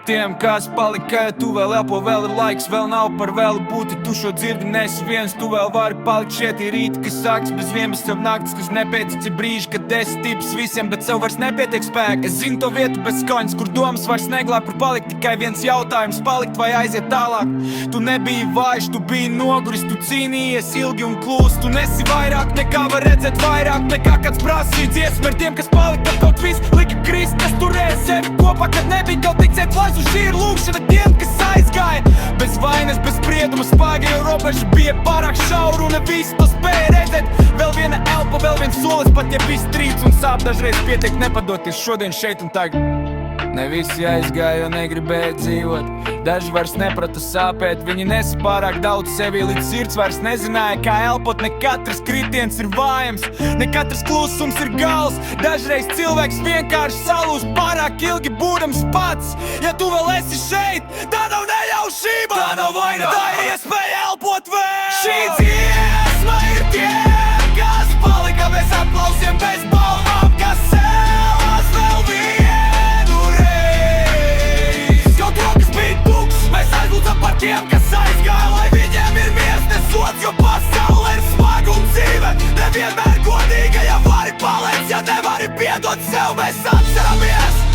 Tiem, kas palika, tu vēl elpo, vēl ir laiks, vēl nav par vēlu būti. Tu šo dzirdi nesi viens, tu vēl vari palikt. Šiet ir rīti, kas sāks bez vienas sev naktis, kas nepētic ir brīži, kad esi tips visiem, bet sev vairs nepietiek spēka. Es zinu to vietu bez skaņas, kur domas vairs neglāb, kur palikt tikai viens jautājums - palikt vai aiziet tālāk. Tu nebija vājš, tu biji noguris, tu cīnījies ilgi un klūst. Tu nesi vairāk nekā var redzēt, vairāk nekā kāds prasīja. Dziesma ar tiem, kas palika, kaut viss lika krist, kas turēja sevi kopā, kad nebija tev ticēt vairs. Un šī ir lūkšana tiem, kas aizgāja bez vainas, bez sprieduma spēka, jo robeža bija pārāk šaura un ne visi to spēja redzēt. Vēl viena elpa, vēl viens solis, pat ja viss trīc un sāp, dažreiz pietiek nepadoties šodien šeit un tagad. Ne visi aizgāja, jo negribēja dzīvot. Daži vairs neprata sāpēt, viņi nesa pārāk daudz sevi, līdz sirds vairs nezināja, kā elpot. Ne katrs kritiens ir vājams, ne katrs klusums ir gals. Dažreiz cilvēks vienkārši salūst pārāk ilgi būdams pats. Ja tu vēl esi šeit, tā nav neļaušība, tā nav vaina, tā ir iespēja elpot vēl. Šī dziesma ir tiem, kas palika bez aplausiem, bez balvām, kas cēlās vēl vienu reiz. Kaut rokas bija tukšs, mēs aizlūdzam par tiem, kas aizgāja, lai viņiem ir miers, ne sods, jo pasaule ir smaga un dzīve nevienmēr godīga. Ja vari paliec, ja nevari piedot sev, mēs atceramies.